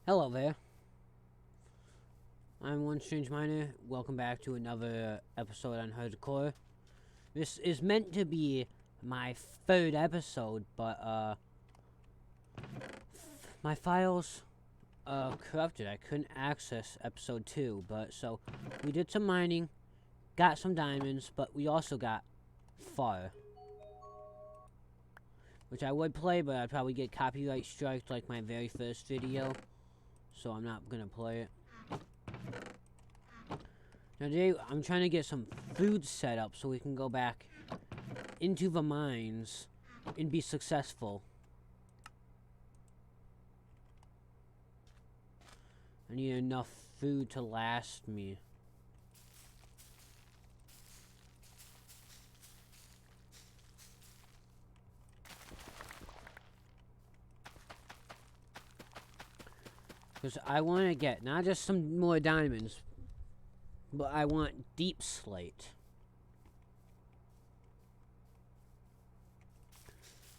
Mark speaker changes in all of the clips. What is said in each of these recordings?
Speaker 1: Hello there. I'm One Strange Miner. Welcome back to another episode on Hardcore. This is meant to be my third episode, but my files corrupted. I couldn't access episode 2, but so we did some mining, got some diamonds, but we also got fire, which I would play, but I'd probably get copyright striked like my very first video, so I'm not gonna play it. Now today, I'm trying to get some food set up so we can go back into the mines and be successful. I need enough food to last me. Because I want to get not just some more diamonds, but I want deep slate.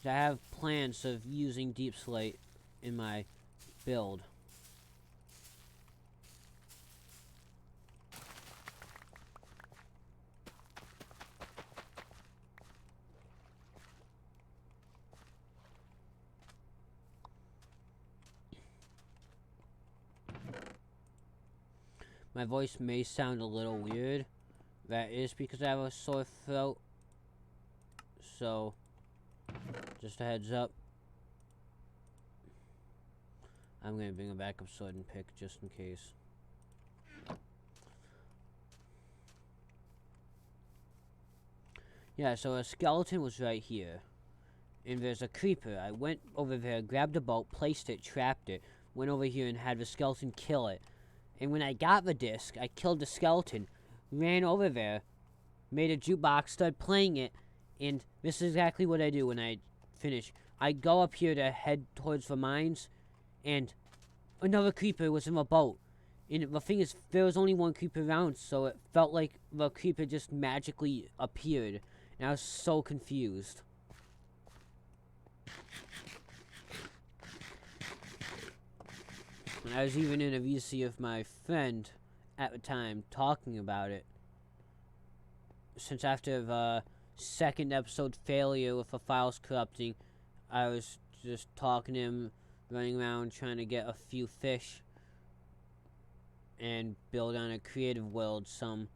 Speaker 1: I have plans of using deep slate in my build. My voice may sound a little weird. That is because I have a sore throat. So, just a heads up. I'm going to bring a backup sword and pick just in case. Yeah, so a skeleton was right here. And there's a creeper. I went over there, grabbed a boat, placed it, trapped it, went over here and had the skeleton kill it. And when I got the disc, I killed the skeleton, ran over there, made a jukebox, started playing it, and this is exactly what I do when I finish. I go up here to head towards the mines, and another creeper was in the boat. And the thing is, there was only one creeper around, so it felt like the creeper just magically appeared. And I was so confused. And I was even in a VC with my friend at the time, talking about it. Since after the second episode failure with the files corrupting, I was just talking to him, running around trying to get a few fish and build on a creative world some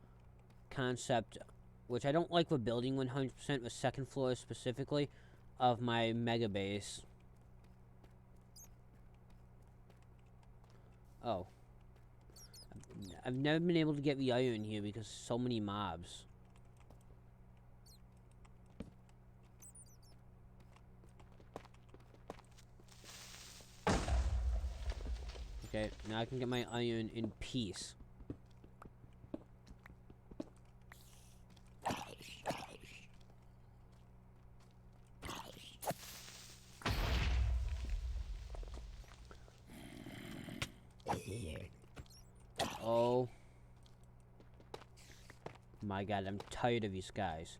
Speaker 1: concept, which I don't like for building 100%, the second floor specifically, of my mega base. Oh. I've never been able to get the iron here because so many mobs. Okay, now I can get my iron in peace. Oh my god, I'm tired of these guys.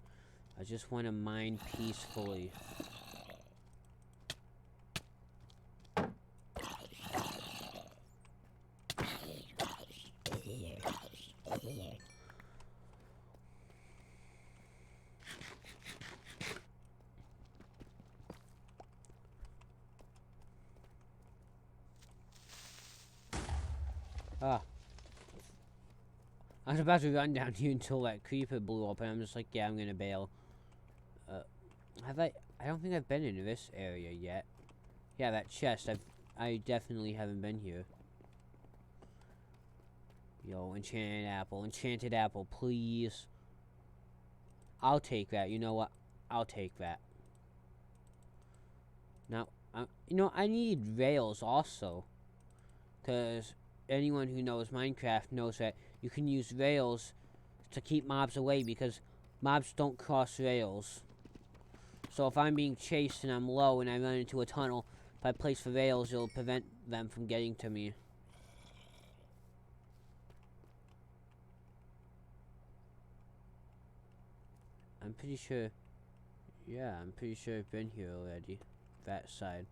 Speaker 1: I just want to mine peacefully. Ah. I was about to run down here until that creeper blew up, and I'm just like, yeah, I'm gonna bail. I don't think I've been into this area yet. Yeah, that chest, I definitely haven't been here. Yo, enchanted apple, please. I'll take that, you know what? I'll take that. Now, I need rails also. Because anyone who knows Minecraft knows that you can use rails to keep mobs away because mobs don't cross rails. So if I'm being chased and I'm low and I run into a tunnel, if I place the rails, it'll prevent them from getting to me. I'm pretty sure... Yeah, I'm pretty sure I've been here already. That side.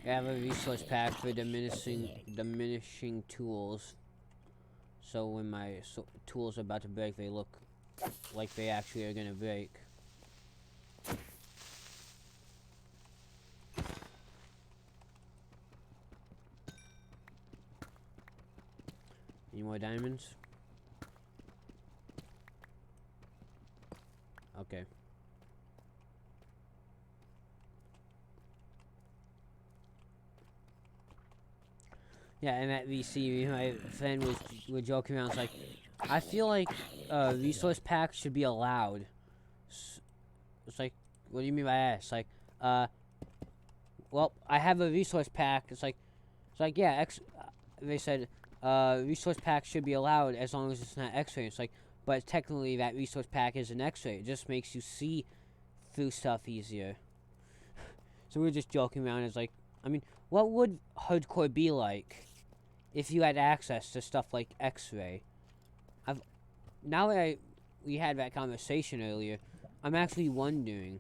Speaker 1: I have a resource pack for diminishing tools. So when my tools are about to break, they look like they actually are gonna break. Any more diamonds? Okay. Yeah, and at VC, my friend was joking around. It's like, I feel like resource packs should be allowed. It's like, what do you mean by that? It's like, well, I have a resource pack. It's like, yeah, they said, resource packs should be allowed as long as it's not X-ray. It's like, but technically that resource pack is an X-ray. It just makes you see through stuff easier. So we were just joking around. It's like, I mean, what would hardcore be like if you had access to stuff like X-ray? Now that we had that conversation earlier, I'm actually wondering.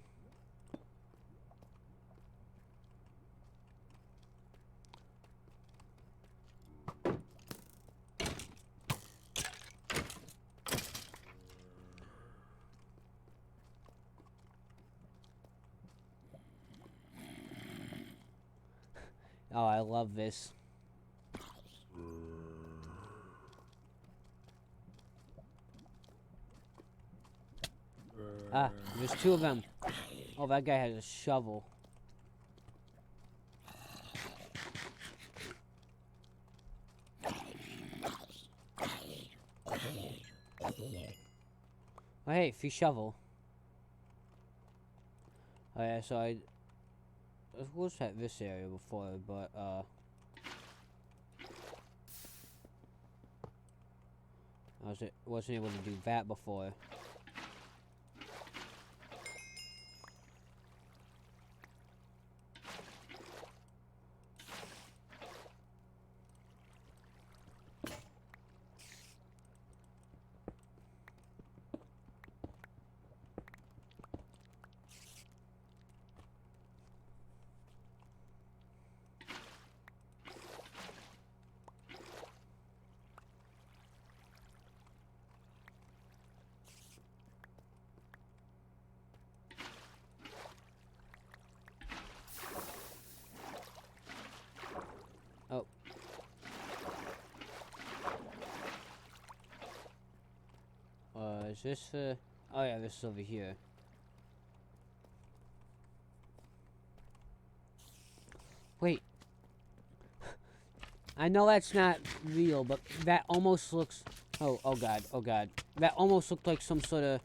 Speaker 1: Oh, I love this. Ah, there's two of them. Oh, that guy has a shovel. Oh, hey, free shovel. Oh, yeah, so I was at this area before, but, wasn't able to do that before. Oh. Is this, oh yeah, this is over here. Wait. I know that's not real, but that almost looks... Oh god, oh god. That almost looked like some sort of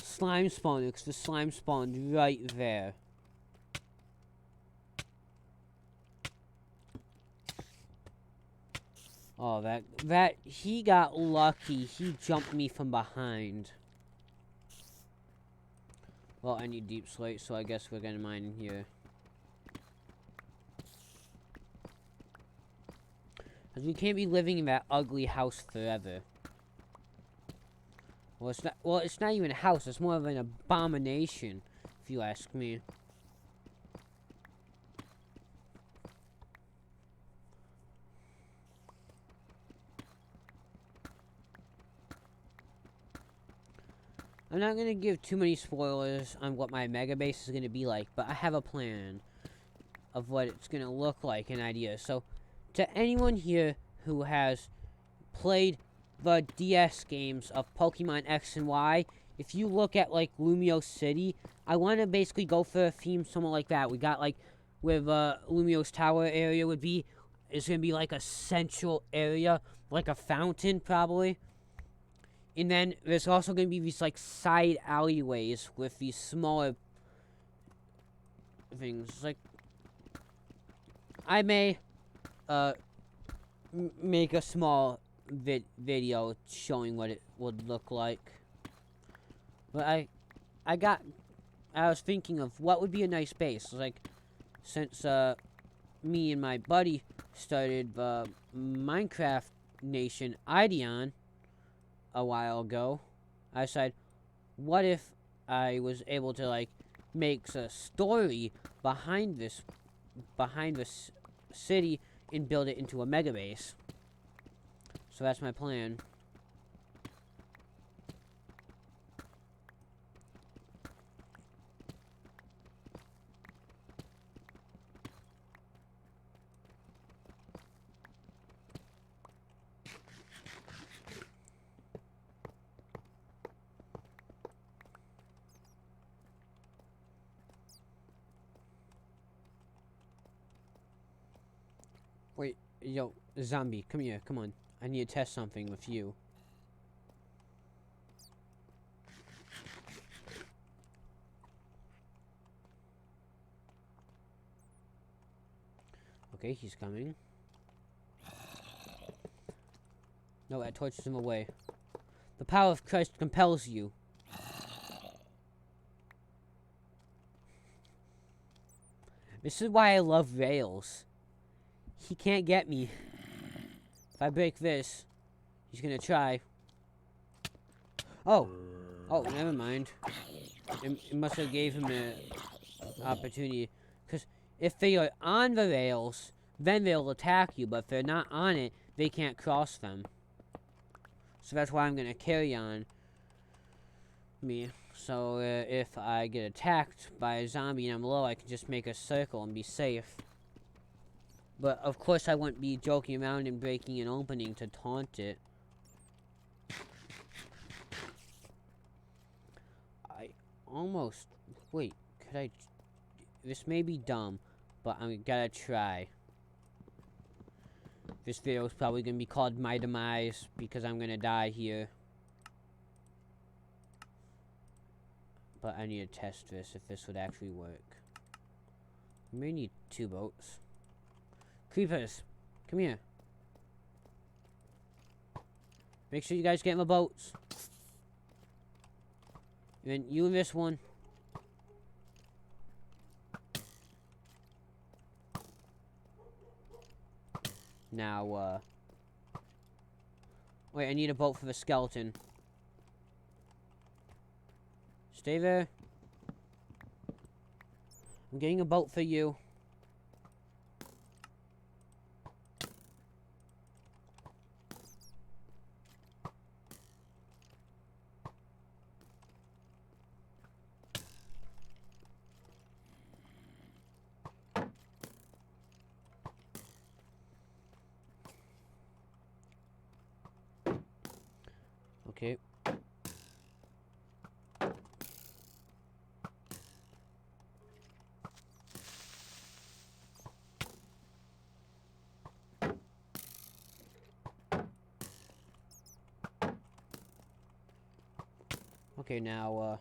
Speaker 1: slime spawner, because the slime spawned right there. Oh, he got lucky. He jumped me from behind. Well, I need deep slate, so I guess we're gonna mine in here. Because we can't be living in that ugly house forever. Well, it's not even a house. It's more of an abomination, if you ask me. I'm not going to give too many spoilers on what my mega base is going to be like, but I have a plan of what it's going to look like, an idea. So, to anyone here who has played the DS games of Pokemon X and Y, if you look at, like, Lumio City, I want to basically go for a theme somewhat like that. We got, like, where Lumio's Tower area would be, it's going to be, like, a central area, like a fountain, probably. And then there's also going to be these, like, side alleyways with these smaller things. Like, I may, make a small video showing what it would look like. But I was thinking of what would be a nice base. Like, since, me and my buddy started the Minecraft Nation Ideon a while ago, I decided, what if I was able to, like, make a story behind this behind the city and build it into a mega base. So that's my plan. Wait, yo, zombie, come here, come on. I need to test something with you. Okay, he's coming. No, that torches him away. The power of Christ compels you. This is why I love rails. He can't get me. If I break this, he's gonna try. Oh! Oh, never mind. It must have gave him an opportunity. Because if they are on the rails, then they'll attack you. But if they're not on it, they can't cross them. So that's why I'm gonna carry on me. So if I get attacked by a zombie and I'm low, I can just make a circle and be safe. But of course I wouldn't be joking around and breaking an opening to taunt it. I almost... Wait, could I... This may be dumb, but I'm gotta try. This video is probably gonna be called My Demise, because I'm gonna die here. But I need to test this, if this would actually work. I may need 2 boats. Creepers, come here. Make sure you guys get in the boats. And you and this one. Now, wait, I need a boat for the skeleton. Stay there. I'm getting a boat for you. Okay. Okay, now,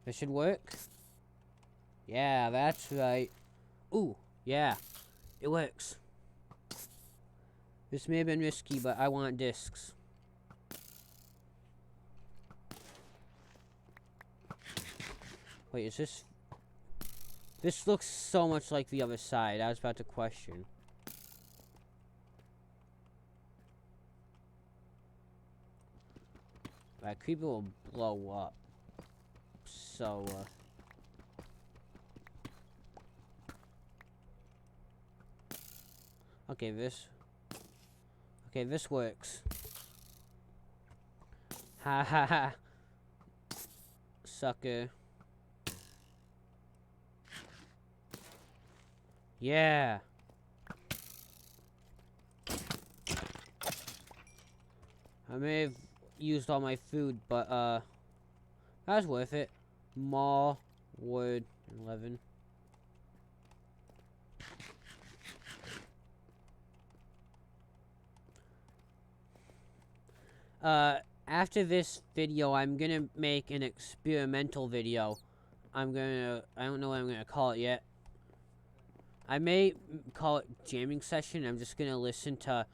Speaker 1: this should work. Yeah, that's right. Ooh, yeah, it works. This may have been risky, but I want discs. Wait, is this... This looks so much like the other side. I was about to question. That creeper will blow up. So, okay, this works. Ha ha ha. Sucker. Yeah. I may have used all my food, but, that was worth it. More wood, 11. After this video, I'm gonna make an experimental video. I don't know what I'm gonna call it yet. I may call it jamming session. I'm just gonna listen to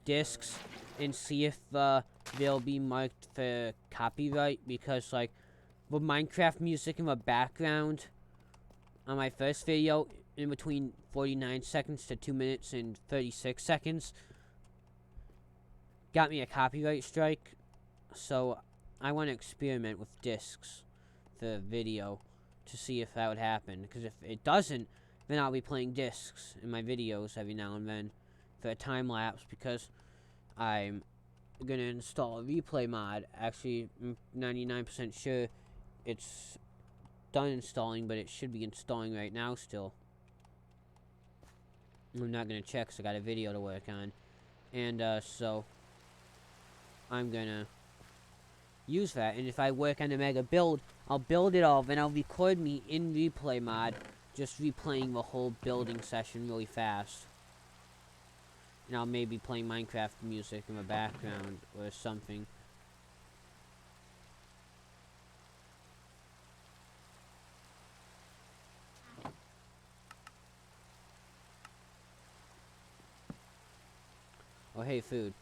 Speaker 1: discs and see if, they'll be marked for copyright, because, like, with Minecraft music in the background on my first video, in between 49 seconds to 2 minutes and 36 seconds, got me a copyright strike. So I want to experiment with discs for video to see if that would happen. Because if it doesn't, then I'll be playing discs in my videos every now and then for a time lapse, because I'm gonna install a replay mod. Actually, I'm 99% sure it's done installing, but it should be installing right now still. I'm not gonna check because I got a video to work on. And so I'm gonna use that, and if I work on the mega build, I'll build it all, then I'll record me in replay mod, just replaying the whole building session really fast. And I'll maybe play Minecraft music in the background or something. Oh, hey, food.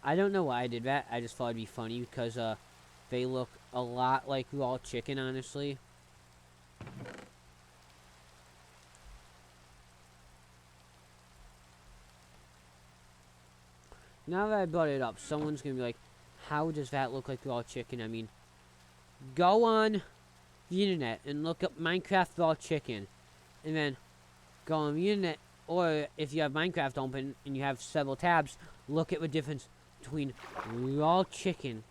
Speaker 1: I don't know why I did that. I just thought it'd be funny because they look a lot like raw chicken, honestly. Now that I brought it up, someone's gonna be like, how does that look like raw chicken? I mean, go on the internet and look up Minecraft raw chicken, and then go on the internet, or if you have Minecraft open and you have several tabs, look at the difference between raw chicken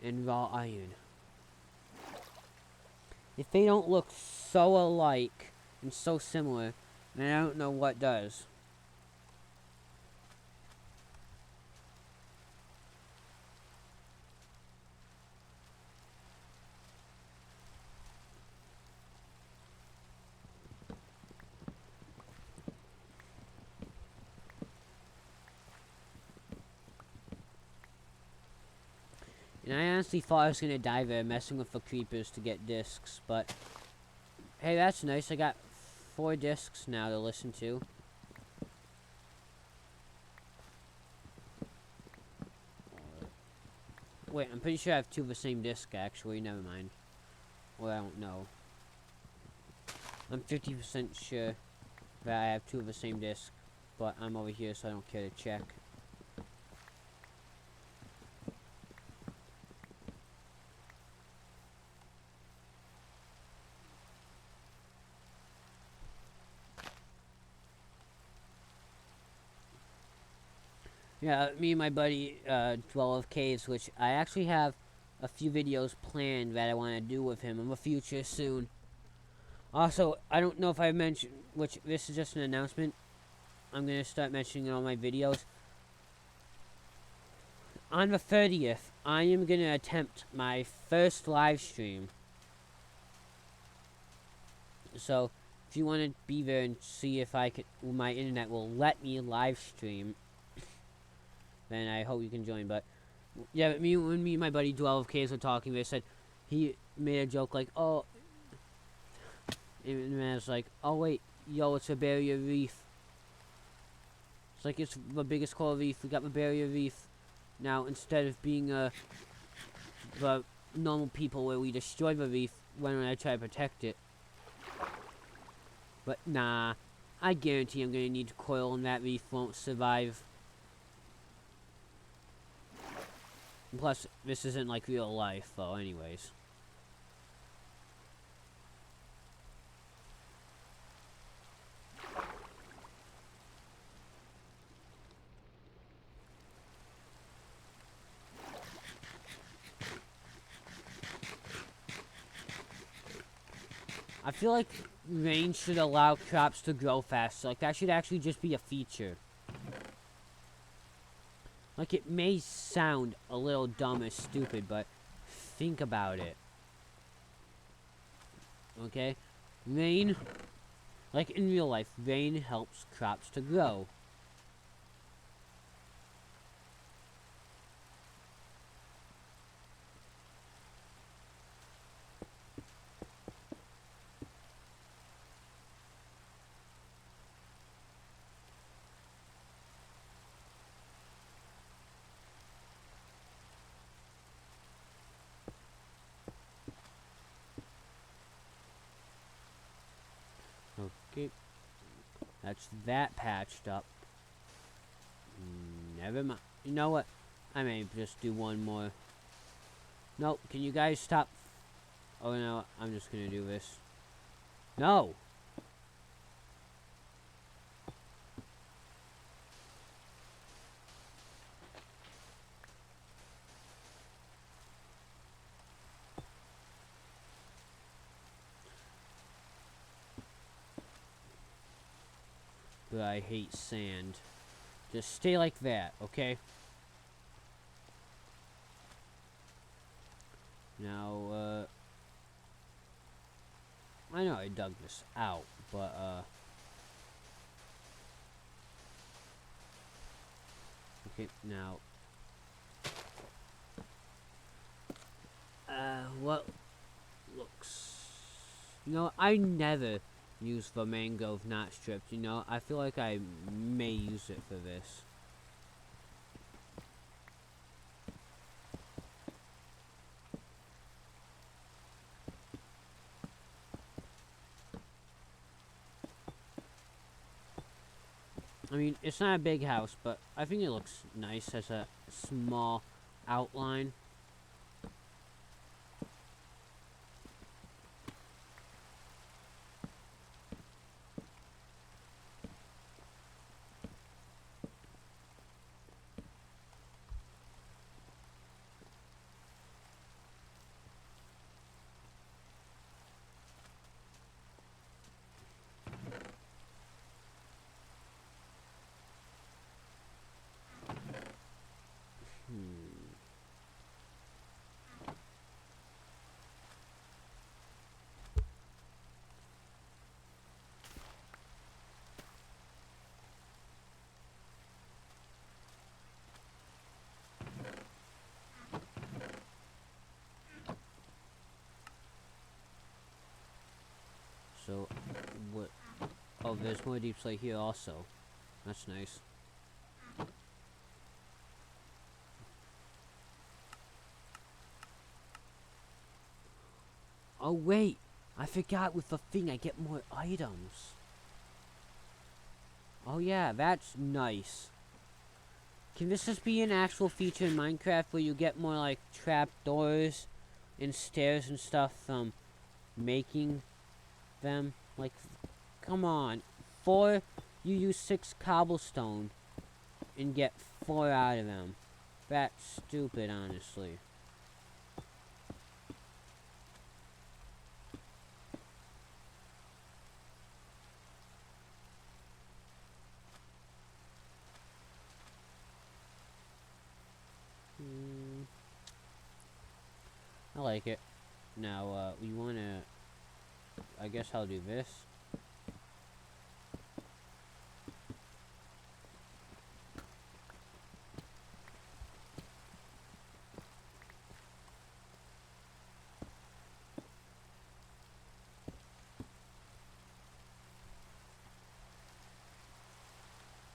Speaker 1: and raw iron. If they don't look so alike and so similar, then I don't know what does. And I honestly thought I was gonna die there messing with the creepers to get discs, but hey, that's nice. I got 4 discs now to listen to. Wait, I'm pretty sure I have 2 of the same disc, actually. Never mind. Well, I don't know. I'm 50% sure that I have 2 of the same disc, but I'm over here, so I don't care to check. Yeah, me and my buddy, Dwell of Caves, which I actually have a few videos planned that I want to do with him in the future soon. Also, I don't know if I mentioned, which this is just an announcement. I'm going to start mentioning in all my videos. On the 30th, I am going to attempt my first live stream. So, if you want to be there and see if my internet will let me live stream, then I hope you can join. But yeah, when me and my buddy Dwell of Caves were talking, they said he made a joke like, "Oh," and I was like, "Oh wait, yo, it's a barrier reef." It's like it's the biggest coral reef. We got the barrier reef now. Instead of being the normal people where we destroy the reef when I try to protect it. But nah, I guarantee I'm gonna need coil, and that reef won't survive. Plus, this isn't like real life, though, anyways. I feel like rain should allow crops to grow faster. Like, that should actually just be a feature. Like, it may sound a little dumb or stupid, but think about it. Okay? Rain, like in real life, rain helps crops to grow. Okay. That's that patched up. Never mind. You know what? I may just do one more. Nope. Can you guys stop? Oh no, I'm just gonna do this. No. But I hate sand. Just stay like that, okay? Now, I know I dug this out, but, okay, now, what looks, you know, I never use the mangrove knot strips, you know, I feel like I may use it for this. I mean, it's not a big house, but I think it looks nice as a small outline. So, what? Oh, there's more deep slate here also. That's nice. Oh, wait! I forgot with the thing I get more items. Oh, yeah, that's nice. Can this just be an actual feature in Minecraft where you get more, like, trapdoors and stairs and stuff from making them? Like, come on. You use 6 cobblestone and get 4 out of them. That's stupid, honestly. I like it. Now, we wanna... I guess I'll do this.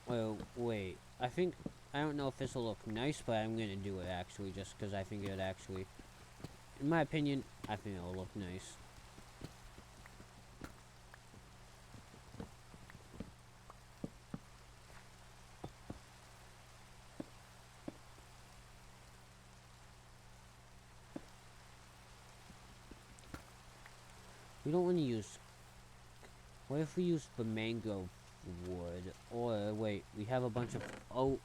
Speaker 1: Well, wait. I don't know if this will look nice, but I'm gonna do it actually, just because I think it would actually... In my opinion, I think it'll look nice. We don't want to use... What if we use the mango wood? Or, wait, we have a bunch of oak.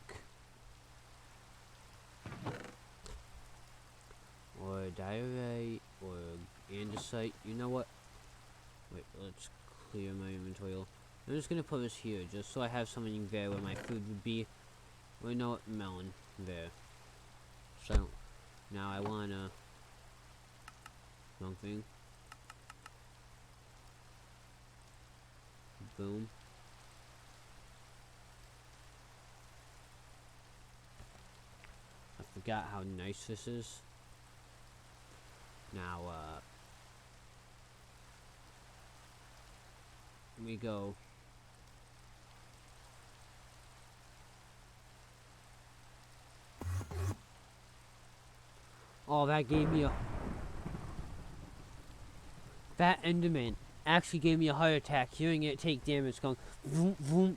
Speaker 1: Or diorite, or andesite. You know what? Wait, let's clear my inventory. I'm just gonna put this here, just so I have something there where my food would be. Or no, melon there. So, now I wanna... Wrong thing. Boom. I forgot how nice this is. Now, we go. Oh, that gave me a... That Enderman actually gave me a heart attack hearing it take damage going vroom, vroom.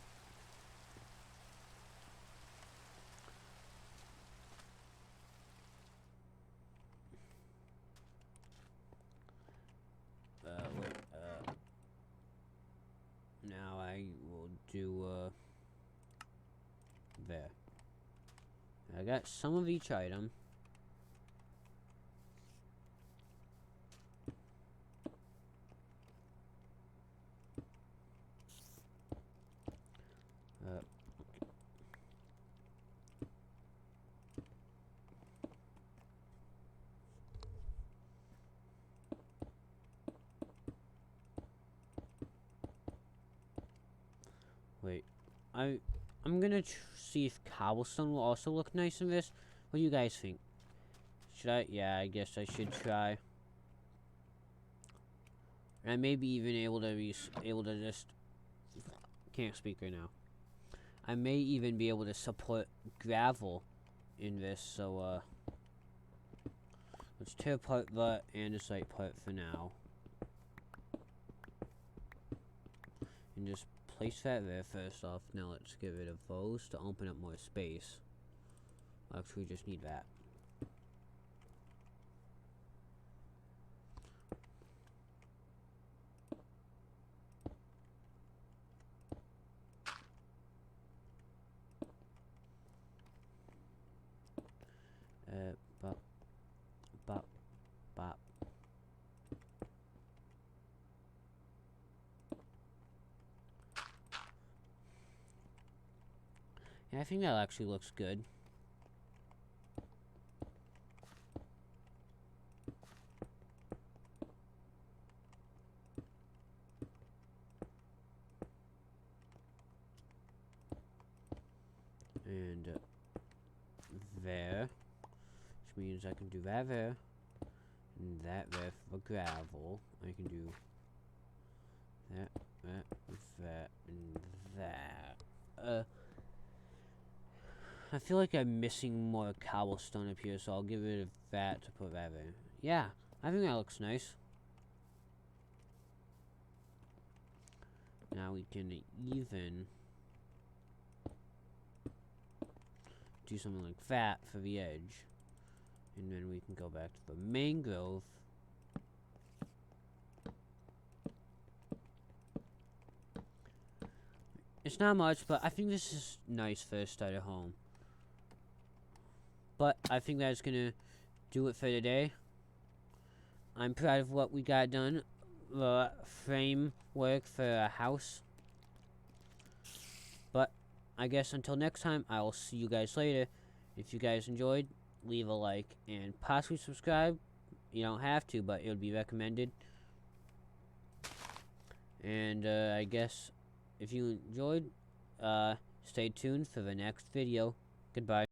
Speaker 1: there. I got some of each item. Wait, I'm gonna see if cobblestone will also look nice in this. What do you guys think? Should I? Yeah, I guess I should try. And I may be even able to just can't speak right now. I may even be able to support gravel in this. So let's tear apart the andesite part for now, and just place that there first off. Now let's get rid of those to open up more space. Actually, we just need that. Bop, bop, bop. Yeah, I think that actually looks good. And there, which means I can do that there, and that there for gravel. I can do that, that, and that. I feel like I'm missing more cobblestone up here, so I'll get rid of that to put that there. Yeah, I think that looks nice. Now we can even do something like that for the edge. And then we can go back to the mangrove. It's not much, but I think this is nice for a starter home. But I think that's gonna do it for today. I'm proud of what we got done. The framework for a house. But I guess until next time, I will see you guys later. If you guys enjoyed, leave a like and possibly subscribe. You don't have to, but it would be recommended. And I guess if you enjoyed, stay tuned for the next video. Goodbye.